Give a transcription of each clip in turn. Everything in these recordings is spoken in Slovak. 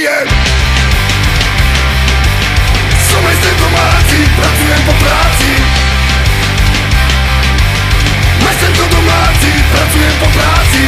pijem. Som majster domáci, pracujem po práci. Majster domáci, pracujem po práci.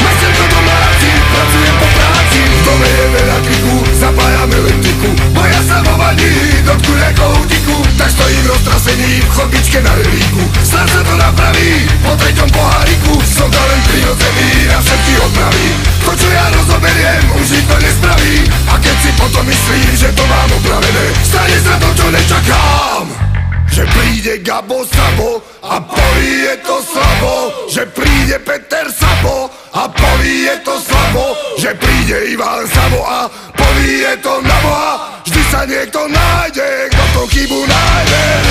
Majster domáci, pracujem po práci. V dome je veľa kliku, zapájam elektriku. Boja sa vo vani, dotknú ako útiku. Tak stojím roztrasení v chodbičke na relíku. Snad sa to napraví, po treťom poháriku. Som talent prirodzený na všetky odpravy. To čo ja rozoberiem, už nikto nespraví. A keď si potom myslím, že to mám opravené, stane sa to, čo nečakám. Že príde Gabo Sabo a povie je to slabo. Že príde Peter Sabo a povie je to slabo. Že príde Ivan Sabo a povie je to na Boha. Vždy sa niekto nájde, kto tú chybu nájde.